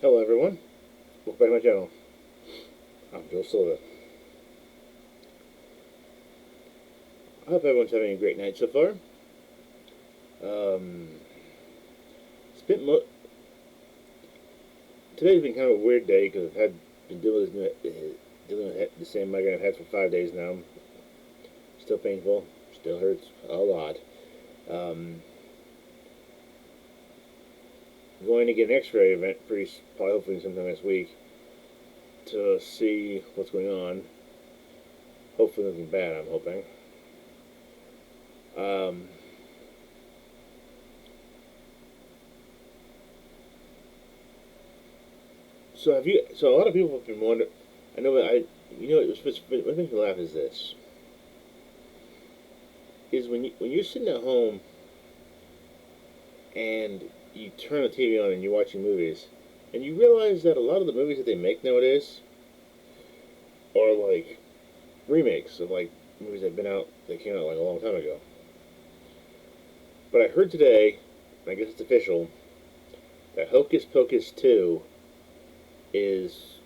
Hello everyone, welcome back to my channel. I'm Joe Silva. I hope everyone's having a great night so far. Um, spent mo- Today's been kind of a weird day because I've been dealing with the same migraine I've had for 5 days now. Still painful, still hurts a lot. Um, Going to get an X-ray event probably hopefully sometime this week to see what's going on. Hopefully nothing bad. I'm hoping. Um, So have you? So a lot of people have been wondering. I know. What makes me laugh is this: is when you're sitting at home and you turn the TV on and you're watching movies, and you realize that a lot of the movies that they make nowadays are like remakes of like movies that came out like a long time ago. But I heard today, and I guess it's official, that Hocus Pocus 2 is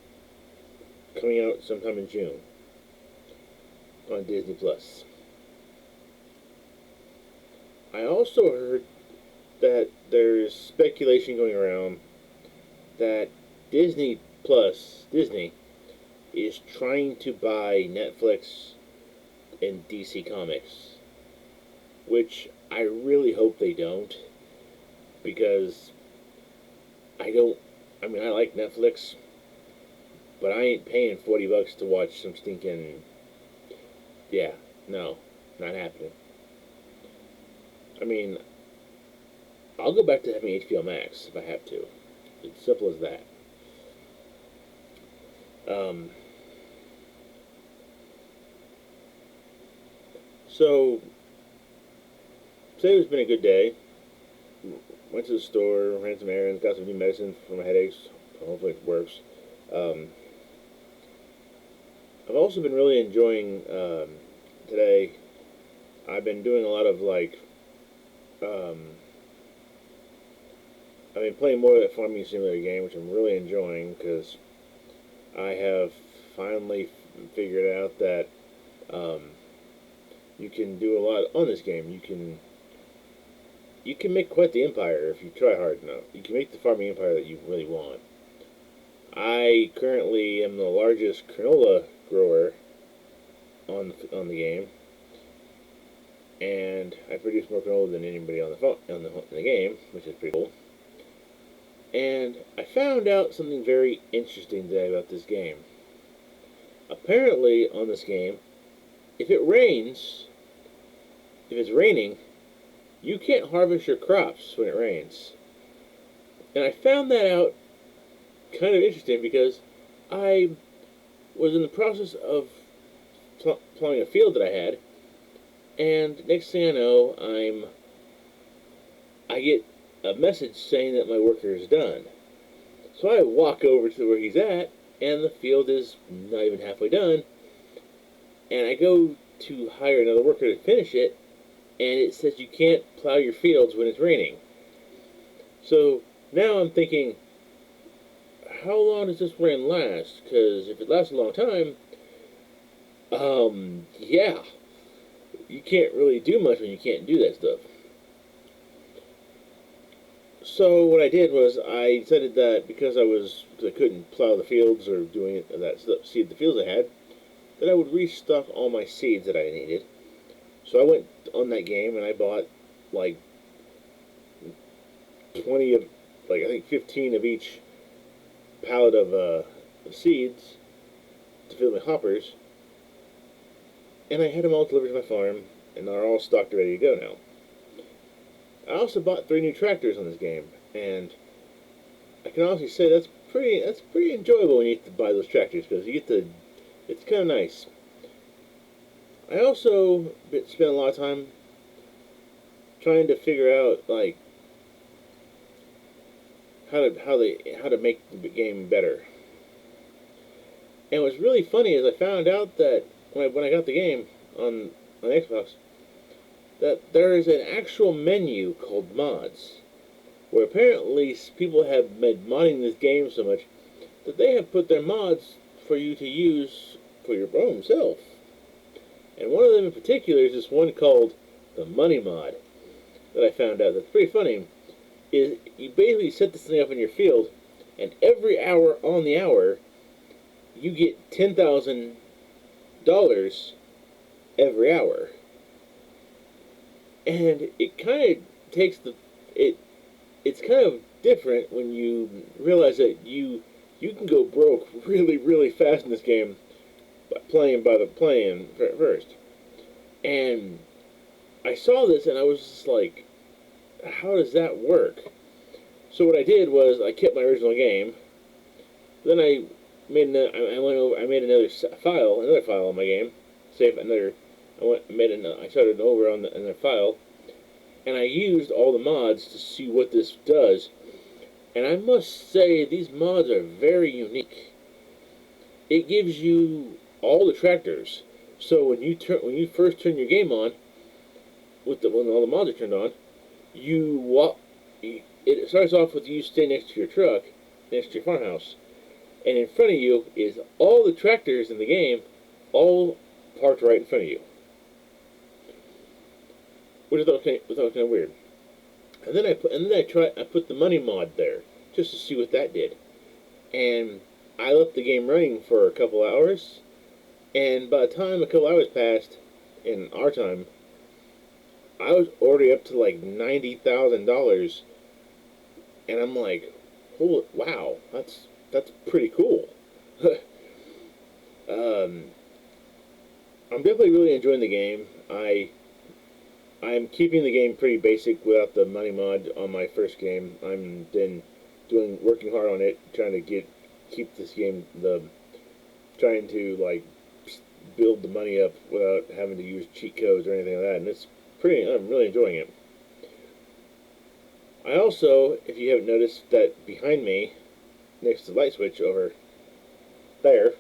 coming out sometime in June on Disney Plus. I also heard that there's speculation going around that Disney is trying to buy Netflix and DC Comics, which I really hope they don't, because I don't. I mean, I like Netflix, but I ain't paying $40 to watch some stinking. Yeah, no, not happening. I mean, I'll go back to having HBO Max if I have to. It's simple as that. Um, so today has been a good day. Went to the store, ran some errands, got some new medicine for my headaches. Hopefully it works. Um, I've also been really enjoying today. I've been doing a lot of um, I've been playing more of that farming simulator game, which I'm really enjoying because I have finally figured out that um, you can do a lot on this game. You can make quite the empire if you try hard enough. You can make the farming empire that you really want. I currently am the largest canola grower on the game, and I produce more canola than anybody on the phone, in the game, which is pretty cool. And I found out something very interesting today about this game. Apparently, on this game, if it rains, if it's raining, you can't harvest your crops when it rains. And I found that out kind of interesting because I was in the process of plowing a field that I had, and next thing I know, I get a message saying that my worker is done. So I walk over to where he's at, and the field is not even halfway done, and I go to hire another worker to finish it, and it says you can't plow your fields when it's raining. So now I'm thinking, how long does this rain last? Because if it lasts a long time, yeah, you can't really do much when you can't do that stuff. So what I did was I decided that because I couldn't plow the fields or doing it that stuff, seed the fields I had, that I would restock all my seeds that I needed. So I went on that game and I bought like 20 of, like I think 15 of each pallet of seeds to fill my hoppers, and I had them all delivered to my farm, and they're all stocked and ready to go now. I also bought 3 new tractors on this game, and I can honestly say that's pretty enjoyable when you get to buy those tractors because you get to. It's kind of nice. I also spent a lot of time trying to figure out like how to make the game better. And what's really funny is I found out that when I got the game on Xbox, that there is an actual menu called mods, where apparently people have been modding this game so much that they have put their mods for you to use for your own self. And one of them in particular is this one called the Money Mod that I found out that's pretty funny. Is you basically set this thing up in your field, and every hour on the hour, you get $10,000 every hour. And it kind of takes it's kind of different when you realize that you can go broke really, really fast in this game by the playing first. And I saw this and I was just like, how does that work? So what I did was I kept my original game. Then I made another file on my game. Save another. I started over on another file, and I used all the mods to see what this does. And I must say, these mods are very unique. It gives you all the tractors. So when you first turn your game on, when all the mods are turned on, you walk. It starts off with you staying next to your truck, next to your farmhouse, and in front of you is all the tractors in the game, all parked right in front of you, which I thought was kind of weird. And then I put the money mod there just to see what that did, and I left the game running for a couple hours, and by the time a couple hours passed, in our time, I was already up to like $90,000, and I'm like, holy wow, that's pretty cool. I'm definitely really enjoying the game. I'm keeping the game pretty basic without the money mod on my first game. I'm then working hard on it, trying to keep this game trying to like build the money up without having to use cheat codes or anything like that. And I'm really enjoying it. I also, if you haven't noticed, that behind me, next to the light switch over there,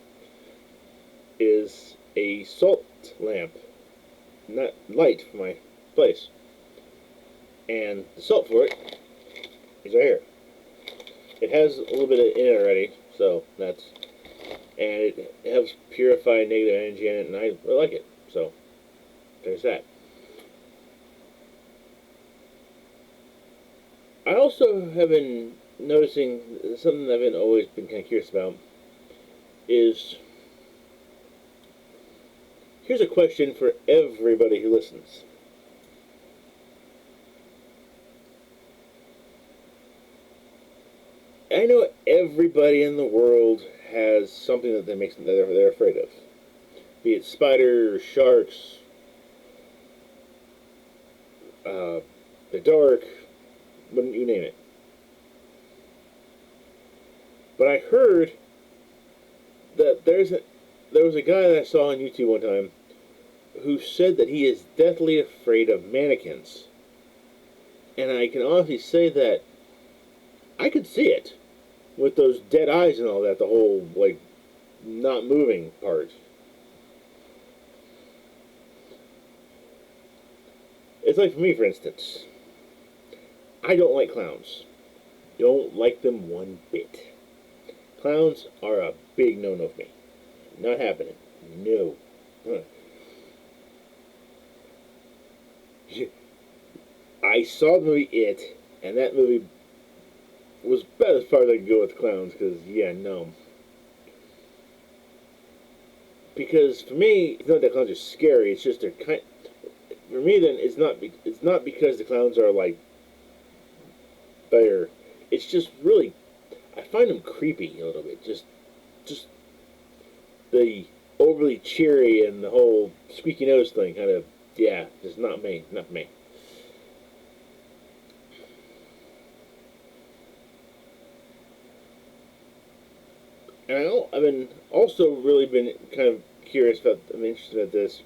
is a salt lamp, not light for my place. And the salt for it is right here. It has a little bit in it already, and it helps purify negative energy in it, and I really like it. So there's that. I also have been noticing something that I've always been kind of curious about is, here's a question for everybody who listens. I know everybody in the world has something that they're afraid of, be it spiders, sharks, the dark, wouldn't you name it. But I heard that there was a guy that I saw on YouTube one time who said that he is deathly afraid of mannequins. And I can honestly say that I could see it with those dead eyes and all that, the whole like not moving part. It's like for me, for instance, I don't like clowns. Don't like them one bit. Clowns are a big no-no for me. Not happening. No. I saw the movie It, and that movie was about as far as I could go with clowns, because, yeah, no. Because for me, it's not that clowns are scary, it's just they're kind. For me, then, it's not because the clowns are, like, better. It's just really, I find them creepy a little bit. Just the overly cheery and the whole squeaky nose thing, kind of, yeah, just not me, not me. And I've been also really been kind of curious about, I'm interested in this,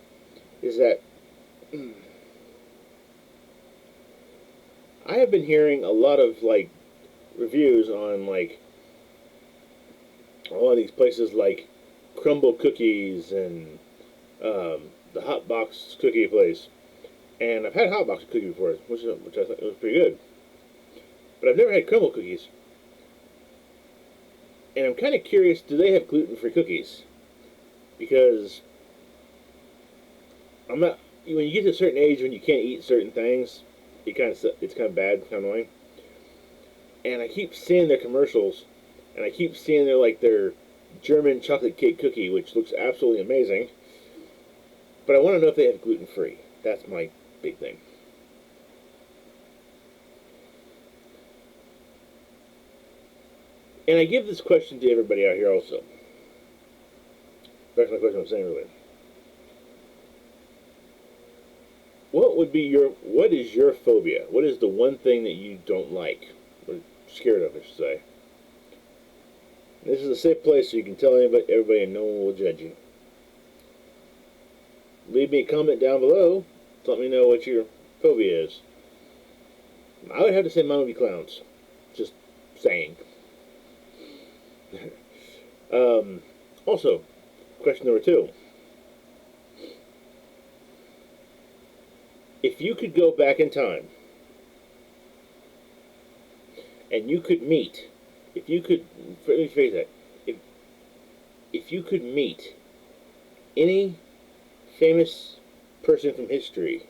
is that I have been hearing a lot of like reviews on like all of these places like Crumble Cookies and the Hot Box Cookie place, and I've had Hot Box Cookie before, which I thought was pretty good. but I've never had crumble cookies. And I'm kind of curious, do they have gluten-free cookies? Because I'm not. When you get to a certain age when you can't eat certain things, it's kind of bad, kind of annoying. And I keep seeing their commercials, and I keep seeing their German chocolate cake cookie, which looks absolutely amazing. But I want to know if they have gluten free. That's my big thing. And I give this question to everybody out here also. Back to my question I was saying earlier. What is your phobia? What is the one thing that you don't like? Or scared of, I should say. This is a safe place so you can tell everybody and no one will judge you. Leave me a comment down below to let me know what your phobia is. I would have to say mine would be clowns. Just saying. Also, question number 2. If you could go back in time and you could meet, let me phrase that, if you could meet any famous person from history,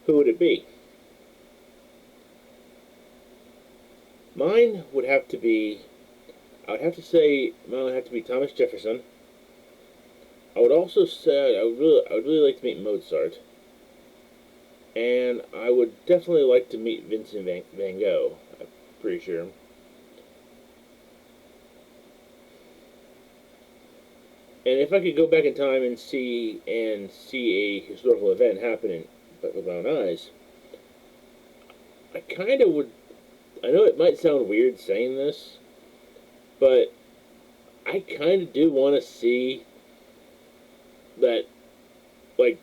who would it be? Mine would have to be, I would have to say, mine would have to be Thomas Jefferson. I would also say I would really like to meet Mozart, and I would definitely like to meet Vincent Van Gogh. I'm pretty sure. And if I could go back in time and see a historical event happen with my own eyes, I kind of would. I know it might sound weird saying this, but I kind of do want to see that, like,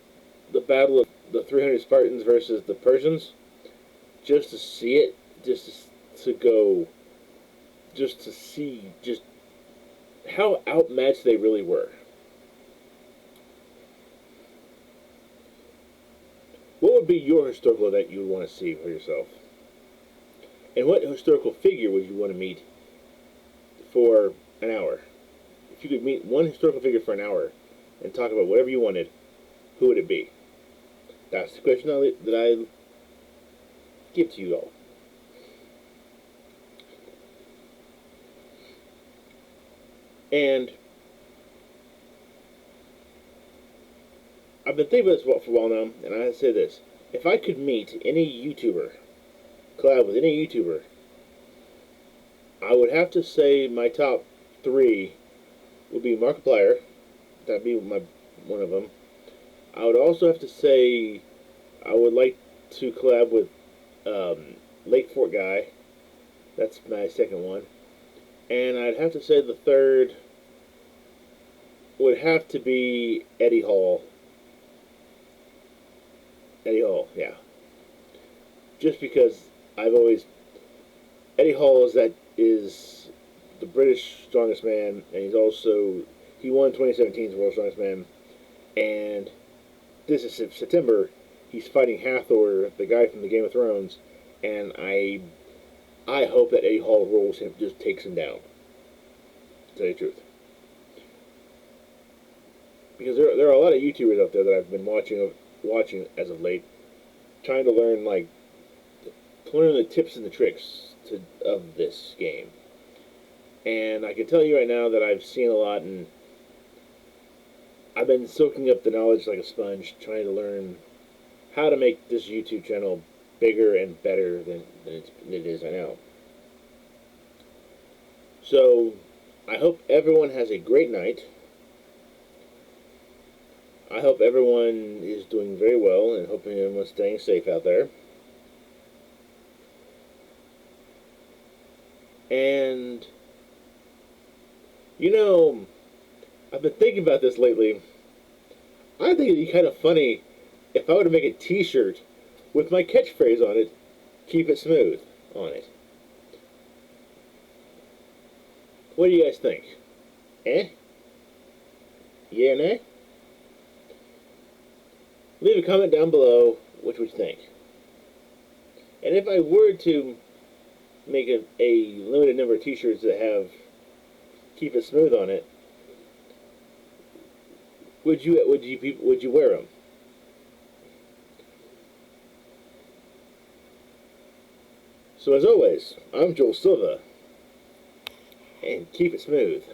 the battle of the 300 Spartans versus the Persians, just to see it, to go, just to see just how outmatched they really were. What would be your historical event you would want to see for yourself? And what historical figure would you want to meet for an hour? If you could meet one historical figure for an hour and talk about whatever you wanted, who would it be? That's the question that I give to you all. And I've been thinking about this for a while now, and I say this. If I could meet any YouTuber, collab with any YouTuber, I would have to say my top 3 would be Markiplier. That'd be one of them. I would also have to say I would like to collab with Lake Fort Guy. That's my second one. And I'd have to say the third would have to be Eddie Hall. Eddie Hall, yeah. Just because Eddie Hall is the British strongest man, and he won 2017's World's Strongest Man, and this is September. He's fighting Hathor, the guy from the Game of Thrones, and I hope that Eddie Hall rolls him, just takes him down. To tell you the truth, because there are a lot of YouTubers out there that I've been watching as of late, trying to learn the tips and the tricks of this game. And I can tell you right now that I've seen a lot, and I've been soaking up the knowledge like a sponge, trying to learn how to make this YouTube channel bigger and better than it is right now. So, I hope everyone has a great night. I hope everyone is doing very well, and hoping everyone's staying safe out there. And, I've been thinking about this lately. I think it'd be kind of funny if I were to make a t-shirt with my catchphrase on it, "Keep it smooth," on it. What do you guys think? Eh? Yeah or nay? Leave a comment down below what you think. And if I were to make a limited number of T-shirts that have "Keep It Smooth" on it, would you wear them? So as always, I'm Joel Silva, and keep it smooth.